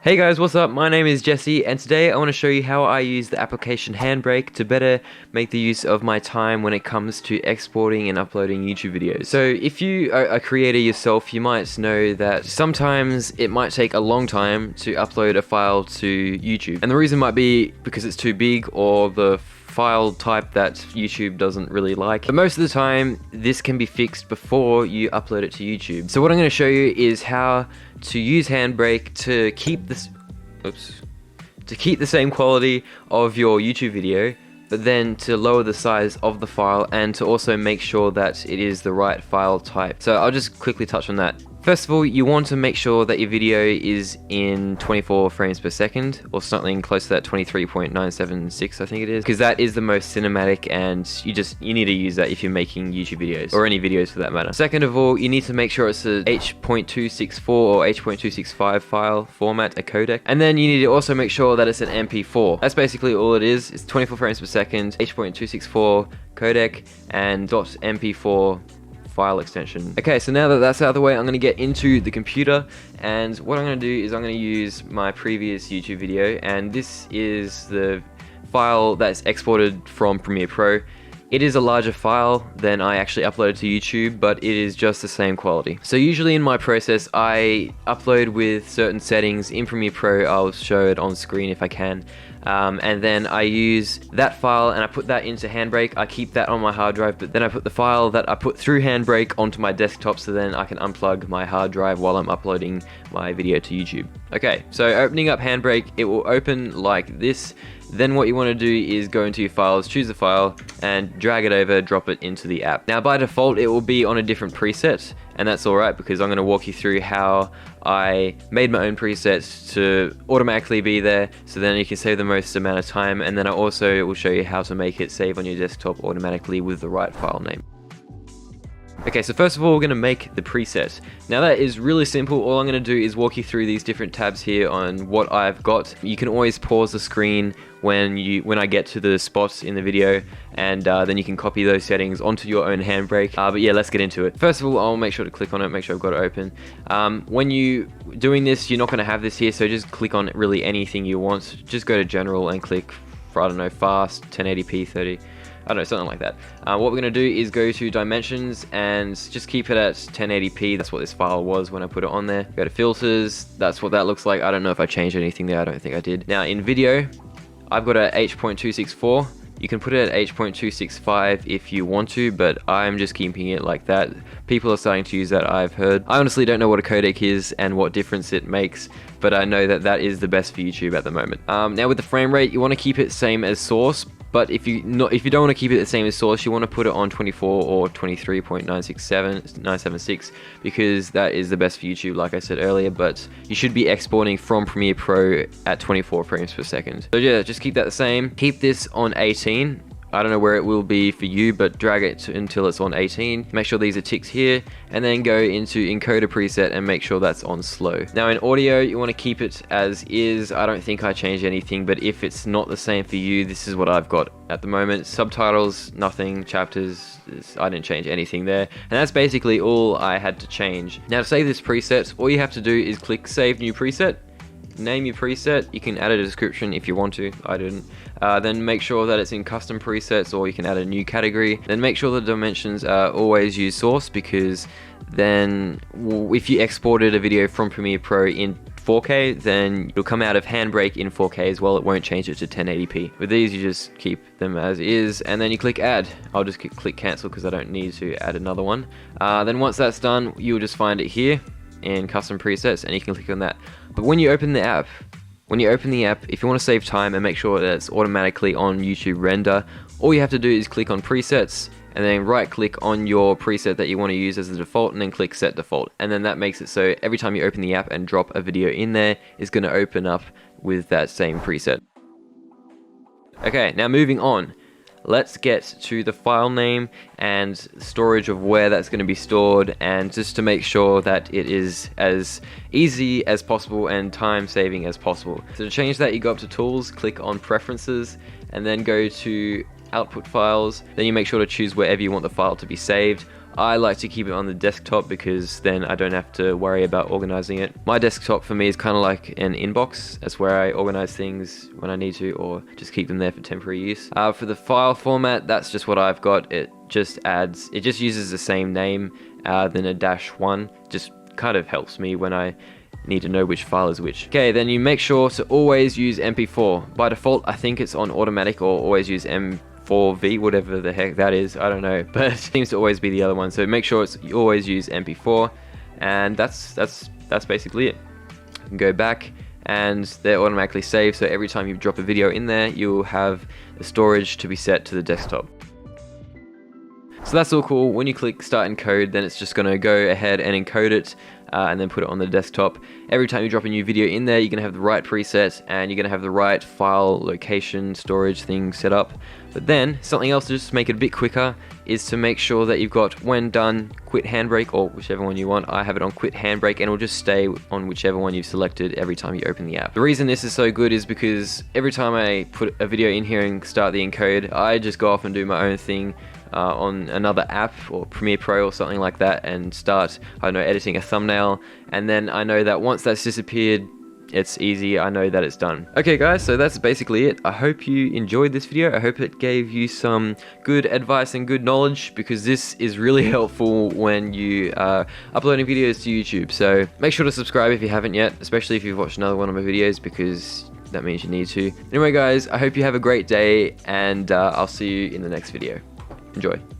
Hey guys, what's up? My name is Jesse, and today I want to show you how I use the application Handbrake to better make the use of my time when it comes to exporting and uploading YouTube videos. So if you are a creator yourself, you might know that sometimes it might take a long time to upload a file to YouTube. And the reason might be because it's too big or the file type that YouTube doesn't really like. But most of the time, this can be fixed before you upload it to YouTube. So what I'm going to show you is how to use Handbrake to keep this, to keep the same quality of your YouTube video, but then to lower the size of the file and to also make sure that it is the right file type. So I'll just quickly touch on that. First of all, you want to make sure that your video is in 24 frames per second or something close to that 23.976 I think it is, because that is the most cinematic, and you need to use that if you're making YouTube videos or any videos for that matter. Second of all, you need to make sure it's a H.264 or H.265 file format, a codec, and then you need to also make sure that it's an MP4. That's basically all it is. It's 24 frames per second, H.264 codec, and .mp4 file extension. Okay, so now that that's out of the way, I'm going to get into the computer, and what I'm going to do is I'm going to use my previous YouTube video, and this is the file that's exported from Premiere Pro. It is a larger file than I actually uploaded to YouTube, but it is just the same quality. So usually in my process, I upload with certain settings. In Premiere Pro, I'll show it on screen if I can. And then I use that file and I put that into Handbrake. I keep that on my hard drive, but then I put the file that I put through Handbrake onto my desktop, so then I can unplug my hard drive while I'm uploading my video to YouTube. Okay, so opening up Handbrake, it will open like this. Then what you want to do is go into your files, choose the file, and drag it over, drop it into the app. Now by default, it will be on a different preset, and that's alright because I'm going to walk you through how I made my own presets to automatically be there, so then you can save the most amount of time, and then I also will show you how to make it save on your desktop automatically with the right file name. Okay, so first of all, we're going to make the preset. Now that is really simple. All I'm going to do is walk you through these different tabs here on what I've got. You can always pause the screen when I get to the spots in the video, and then you can copy those settings onto your own Handbrake. But yeah, let's get into it. First of all, I'll make sure to click on it, make sure I've got it open. When you doing this, you're not going to have this here, so just click on really anything you want. Just go to general and click for, I don't know, fast, 1080p, 30. I don't know, something like that. What we're going to do is go to dimensions and just keep it at 1080p. That's what this file was when I put it on there. Go to filters. That's what that looks like. I don't know if I changed anything there. I don't think I did. Now in video, I've got a H.264. You can put it at H.265 if you want to, but I'm just keeping it like that. People are starting to use that, I've heard. I honestly don't know what a codec is and what difference it makes, but I know that that is the best for YouTube at the moment. Now with the frame rate, you want to keep it same as source. But if you don't want to keep it the same as source, you want to put it on 24 or 23.976 because that is the best for YouTube, like I said earlier. But you should be exporting from Premiere Pro at 24 frames per second. So yeah, just keep that the same. Keep this on 18. I don't know where it will be for you, but drag it until it's on 18. Make sure these are ticked here, and then go into encoder preset and make sure that's on slow. Now in audio, you want to keep it as is. I don't think I changed anything, but if it's not the same for you, this is what I've got at the moment. Subtitles, nothing. Chapters, I didn't change anything there. And that's basically all I had to change. Now to save this preset, all you have to do is click Save New Preset. Name your preset. You can add a description if you want to. I didn't. Then make sure that it's in custom presets, or you can add a new category. Then make sure the dimensions are always use source, because then if you exported a video from Premiere Pro in 4K, then it'll come out of Handbrake in 4K as well. It won't change it to 1080p. With these, you just keep them as is, and then you click add. I'll just click cancel because I don't need to add another one. Then once that's done, you'll just find it here in custom presets, and you can click on that. But when you open the app, if you want to save time and make sure that it's automatically on YouTube render, all you have to do is click on presets and then right click on your preset that you want to use as the default, and then click set default. And then that makes it so every time you open the app and drop a video in there, it's going to open up with that same preset. Okay, now moving on. Let's get to the file name and storage of where that's going to be stored, and just to make sure that it is as easy as possible and time saving as possible. So to change that, you go up to Tools, click on Preferences, and then go to Output Files. Then you make sure to choose wherever you want the file to be saved. I like to keep it on the desktop because then I don't have to worry about organizing it. My desktop for me is kind of like an inbox. That's where I organize things when I need to, or just keep them there for temporary use. For the file format, that's just what I've got. It just uses the same name than a -1. Just kind of helps me when I need to know which file is which. Okay, then you make sure to always use MP4. By default, I think it's on automatic, or always use M4V, whatever the heck that is, I don't know, but it seems to always be the other one. So make sure you always use MP4, and that's basically it. You can go back and they're automatically saved, so every time you drop a video in there, you'll have the storage to be set to the desktop. So that's all cool. When you click start encode, then it's just going to go ahead and encode it and then put it on the desktop. Every time you drop a new video in there, you're going to have the right preset and you're going to have the right file location storage thing set up. But then something else to just make it a bit quicker is to make sure that you've got when done quit Handbrake, or whichever one you want. I have it on quit Handbrake, and it'll just stay on whichever one you've selected every time you open the app. The reason this is so good is because every time I put a video in here and start the encode, I just go off and do my own thing on another app or Premiere Pro or something like that, and start, I don't know, editing a thumbnail, and then I know that once that's disappeared, it's easy, I know that it's done. Okay guys, so that's basically it. I hope you enjoyed this video. I hope it gave you some good advice and good knowledge, because this is really helpful when you are uploading videos to YouTube. So make sure to subscribe if you haven't yet, especially if you've watched another one of my videos, because that means you need to. Anyway guys, I hope you have a great day, and I'll see you in the next video. Enjoy.